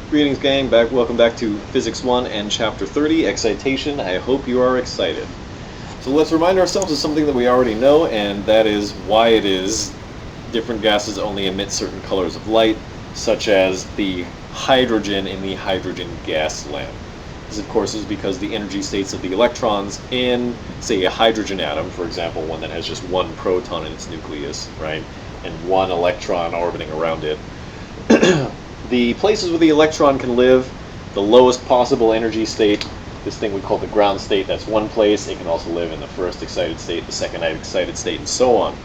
Greetings, gang. Welcome back to Physics 1 and Chapter 30, Excitation. I hope you are excited. So let's remind ourselves of something that we already know, and that is why it is different gases only emit certain colors of light, such as the hydrogen in the hydrogen gas lamp. This, of course, is because the energy states of the electrons in, say, a hydrogen atom, for example, one that has just one proton in its nucleus, right, and one electron orbiting around it. The places where the electron can live, the lowest possible energy state, this thing we call the ground state, that's one place. It can also live in the first excited state, the second excited state, and so on.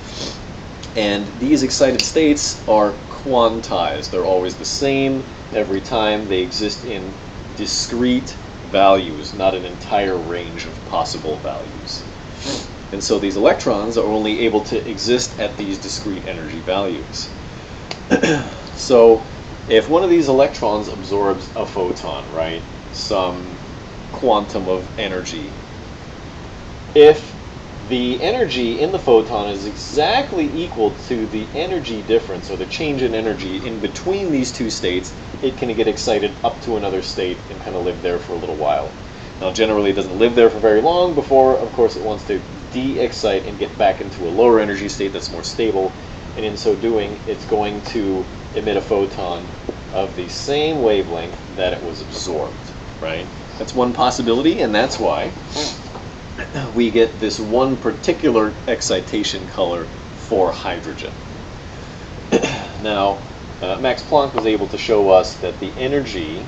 And these excited states are quantized. They're always the same every time. They exist in discrete values, not an entire range of possible values. And so these electrons are only able to exist at these discrete energy values. So if one of these electrons absorbs a photon, right, some quantum of energy, if the energy in the photon is exactly equal to the energy difference, or the change in energy in between these two states, it can get excited up to another state and kind of live there for a little while. Now, generally it doesn't live there for very long before, of course, it wants to de-excite and get back into a lower energy state that's more stable, and in so doing, it's going to emit a photon of the same wavelength that it was absorbed, right? That's one possibility, and that's why we get this one particular excitation color for hydrogen. Now, Max Planck was able to show us that the energy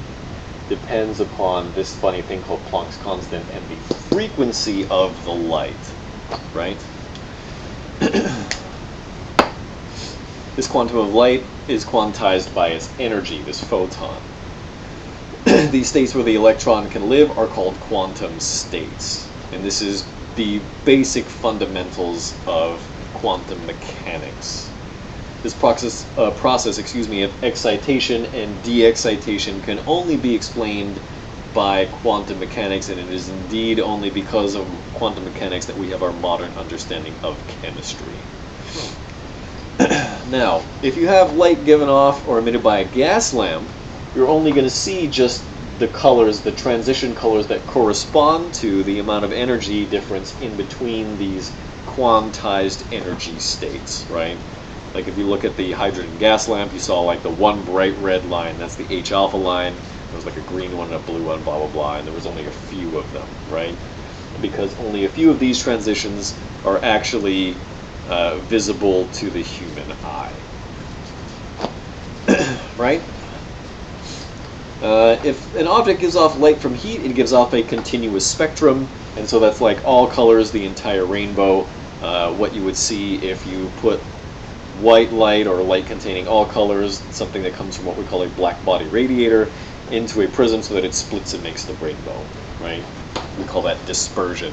depends upon this funny thing called Planck's constant and the frequency of the light, right? This quantum of light is quantized by its energy, this photon. These states where the electron can live are called quantum states. And this is the basic fundamentals of quantum mechanics. This process of excitation and de-excitation can only be explained by quantum mechanics, and it is indeed only because of quantum mechanics that we have our modern understanding of chemistry. Now, if you have light given off or emitted by a gas lamp, you're only going to see just the colors, the transition colors that correspond to the amount of energy difference in between these quantized energy states, right? Like if you look at the hydrogen gas lamp, you saw like the one bright red line, that's the H alpha line. There was like a green one and a blue one, blah, blah, blah, and there was only a few of them, right? Because only a few of these transitions are actually visible to the human eye. Right? If an object gives off light from heat, it gives off a continuous spectrum, and so that's like all colors, the entire rainbow. What you would see if you put white light or light containing all colors, something that comes from what we call a black body radiator, into a prism so that it splits and makes the rainbow, right? We call that dispersion.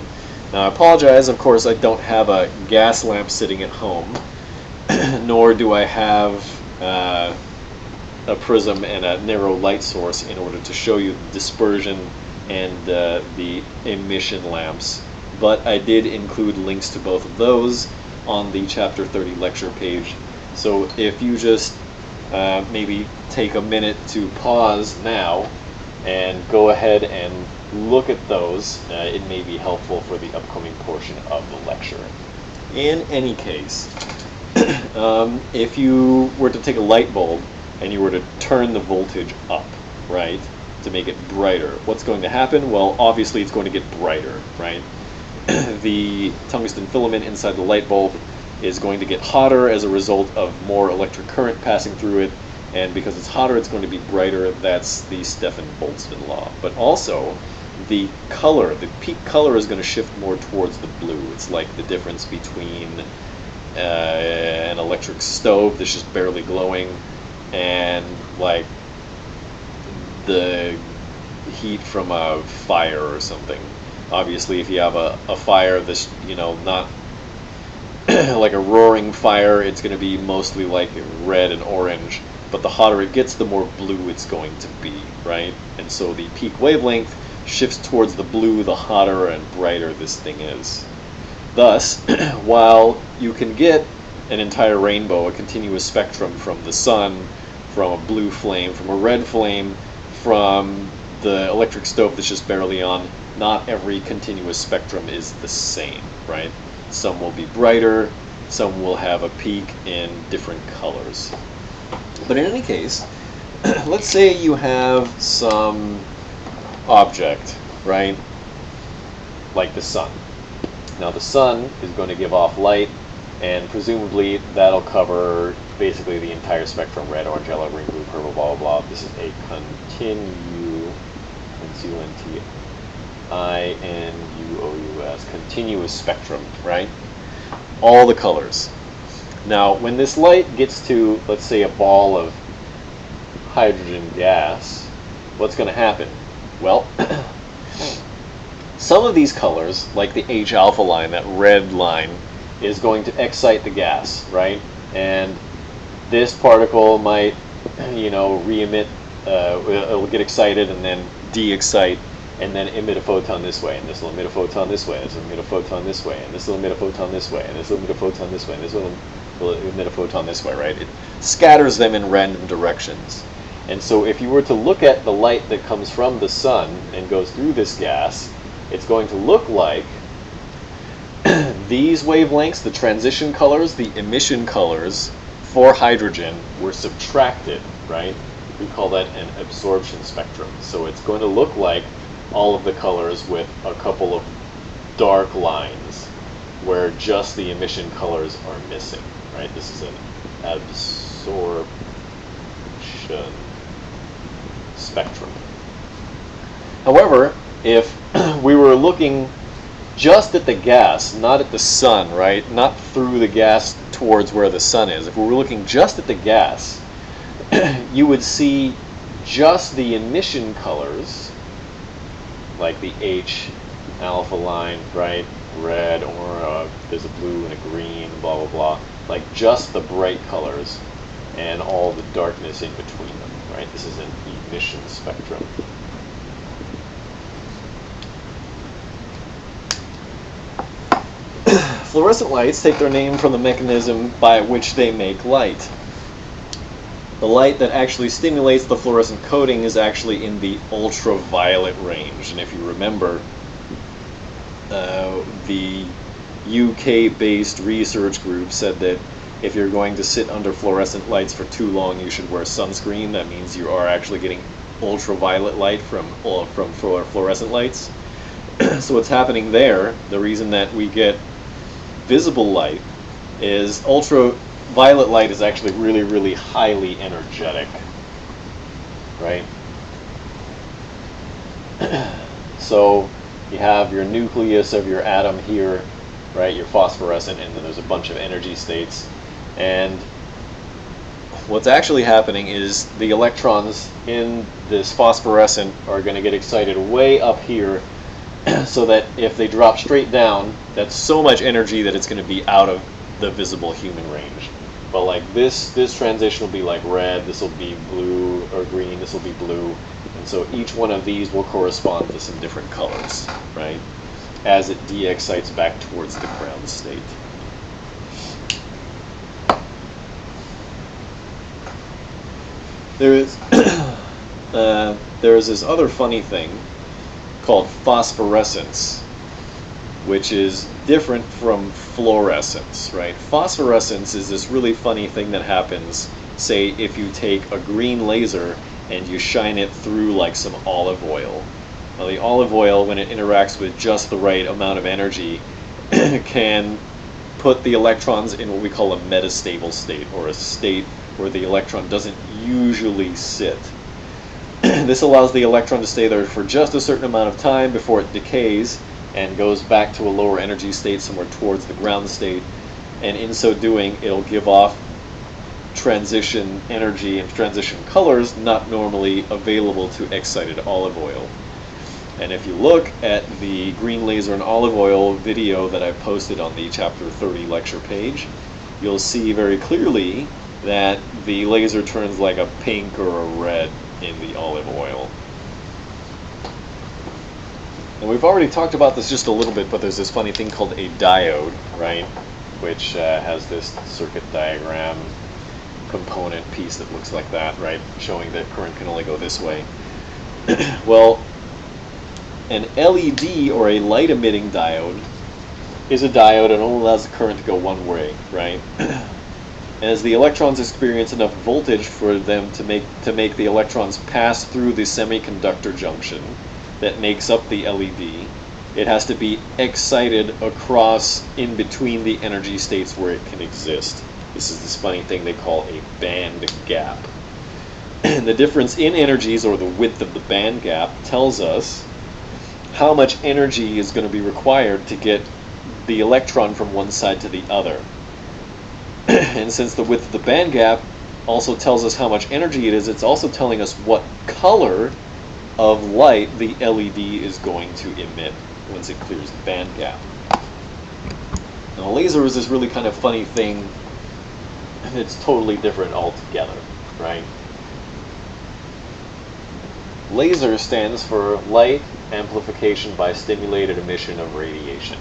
Now, I apologize, of course, I don't have a gas lamp sitting at home, nor do I have a prism and a narrow light source in order to show you the dispersion and the emission lamps. But I did include links to both of those on the Chapter 30 lecture page. So if you just maybe take a minute to pause now and go ahead and look at those, it may be helpful for the upcoming portion of the lecture. In any case, if you were to take a light bulb and you were to turn the voltage up, right, to make it brighter, what's going to happen? Well, obviously it's going to get brighter, right? The tungsten filament inside the light bulb is going to get hotter as a result of more electric current passing through it, and because it's hotter, it's going to be brighter. That's the Stefan-Boltzmann law. But also, the color, the peak color is going to shift more towards the blue. It's like the difference between an electric stove that's just barely glowing and like the heat from a fire or something. Obviously, if you have a fire that's, not like a roaring fire, it's going to be mostly like red and orange, but the hotter it gets, the more blue it's going to be, right? And so the peak wavelength shifts towards the blue the hotter and brighter this thing is. Thus, while you can get an entire rainbow, a continuous spectrum from the sun, from a blue flame, from a red flame, from the electric stove that's just barely on, not every continuous spectrum is the same, right? Some will be brighter, some will have a peak in different colors. But in any case, let's say you have some object, right? Like the sun. Now the sun is going to give off light, and presumably that'll cover basically the entire spectrum: red, orange, yellow, green, blue, purple, blah, blah, blah. This is a continuous spectrum, right? All the colors. Now, when this light gets to, let's say, a ball of hydrogen gas, what's going to happen? Well, some of these colors, like the H alpha line, that red line, is going to excite the gas, right? And this particle might, re-emit, it'll get excited and then de-excite, and then emit a photon this way, and this will emit a photon this way, and this will emit a photon this way, and this will emit a photon this way, and this will emit a photon this way, and this will emit a photon this way, right? It scatters them in random directions. And so if you were to look at the light that comes from the sun and goes through this gas, it's going to look like these wavelengths, the transition colors, the emission colors for hydrogen, were subtracted, right? We call that an absorption spectrum. So it's going to look like all of the colors with a couple of dark lines where just the emission colors are missing, right? This is an absorption spectrum. However, if we were looking just at the gas, not at the sun, right? Not through the gas towards where the sun is. If we were looking just at the gas, you would see just the emission colors, like the H alpha line, right? Red, or there's a blue and a green, blah, blah, blah. Like just the bright colors and all the darkness in between them, right? This is an emission spectrum. Fluorescent lights take their name from the mechanism by which they make light. The light that actually stimulates the fluorescent coating is actually in the ultraviolet range. And if you remember, the UK-based research group said that if you're going to sit under fluorescent lights for too long, you should wear sunscreen. That means you are actually getting ultraviolet light from fluorescent lights. So what's happening there, the reason that we get visible light, is ultraviolet light is actually really, really highly energetic, right? So you have your nucleus of your atom here, right? You're phosphorescent, and then there's a bunch of energy states. And what's actually happening is the electrons in this phosphorescent are going to get excited way up here, so that if they drop straight down, that's so much energy that it's going to be out of the visible human range. But like this transition will be like red, this will be blue, or green, this will be blue. And so each one of these will correspond to some different colors, right? As it de-excites back towards the ground state. There is this other funny thing called phosphorescence, which is different from fluorescence, right? Phosphorescence is this really funny thing that happens, say, if you take a green laser and you shine it through like some olive oil. Now the olive oil, when it interacts with just the right amount of energy, can put the electrons in what we call a metastable state, or a state where the electron doesn't usually sit. This allows the electron to stay there for just a certain amount of time before it decays and goes back to a lower energy state somewhere towards the ground state. And in so doing, it'll give off transition energy and transition colors not normally available to excited olive oil. And if you look at the green laser and olive oil video that I posted on the Chapter 30 lecture page, you'll see very clearly that the laser turns like a pink or a red in the olive oil. And we've already talked about this just a little bit, but there's this funny thing called a diode, right? Which has this circuit diagram component piece that looks like that, right? Showing that current can only go this way. Well, an LED, or a light emitting diode, is a diode and only allows the current to go one way, right? As the electrons experience enough voltage for them to make the electrons pass through the semiconductor junction that makes up the LED, it has to be excited across in between the energy states where it can exist. This is this funny thing they call a band gap. And the difference in energies, or the width of the band gap, tells us how much energy is going to be required to get the electron from one side to the other. And since the width of the band gap also tells us how much energy it is, it's also telling us what color of light the LED is going to emit once it clears the band gap. Now, a laser is this really kind of funny thing. It's totally different altogether, right? Laser stands for light amplification by stimulated emission of radiation.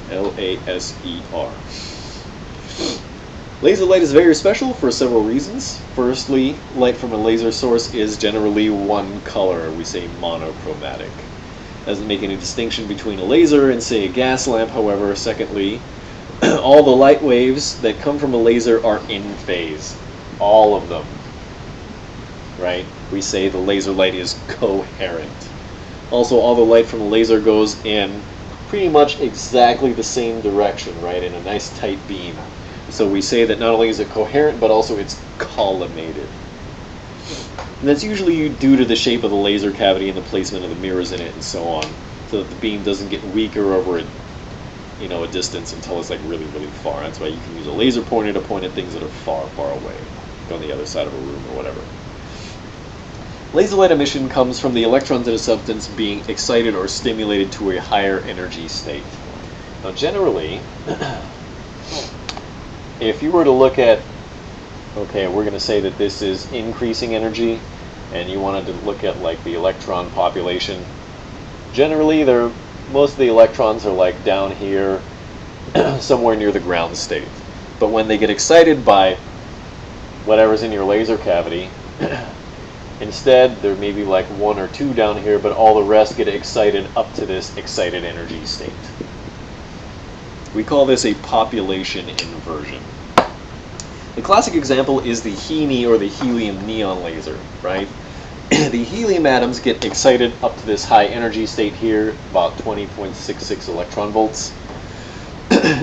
LASER. Laser light is very special for several reasons. Firstly, light from a laser source is generally one color. We say monochromatic. Doesn't make any distinction between a laser and, say, a gas lamp, however. Secondly, all the light waves that come from a laser are in phase. All of them. Right? We say the laser light is coherent. Also, all the light from a laser goes in pretty much exactly the same direction, right? In a nice tight beam. So we say that not only is it coherent, but also it's collimated. And that's usually due to the shape of the laser cavity and the placement of the mirrors in it and so on, so that the beam doesn't get weaker over a distance until it's like really, really far. That's why you can use a laser pointer to point at things that are far, far away, on the other side of a room or whatever. Laser light emission comes from the electrons in a substance being excited or stimulated to a higher energy state. Now, generally, if you were to look at, okay, we're going to say that this is increasing energy, and you wanted to look at like the electron population, generally most of the electrons are like down here, somewhere near the ground state. But when they get excited by whatever's in your laser cavity, instead there may be like one or two down here, but all the rest get excited up to this excited energy state. We call this a population inversion. The classic example is the HeNe, or the helium neon laser, right? The helium atoms get excited up to this high energy state here, about 20.66 electron volts.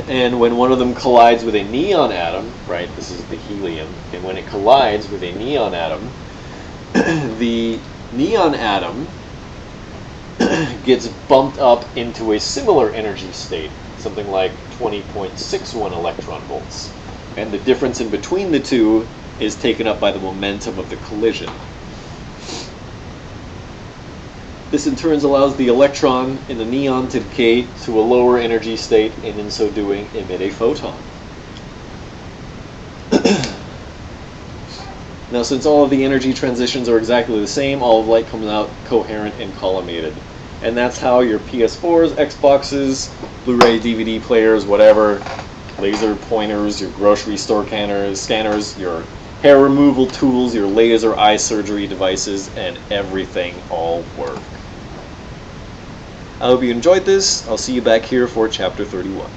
And when one of them collides with a neon atom, right, this is the helium, and when it collides with a neon atom, the neon atom gets bumped up into a similar energy state, something like 20.61 electron volts. And the difference in between the two is taken up by the momentum of the collision. This in turn allows the electron in the neon to decay to a lower energy state, and in so doing emit a photon. Now, since all of the energy transitions are exactly the same, all of light comes out coherent and collimated. And that's how your PS4s, Xboxes, Blu-ray, DVD players, whatever, laser pointers, your grocery store scanners, your hair removal tools, your laser eye surgery devices, and everything all work. I hope you enjoyed this. I'll see you back here for Chapter 31.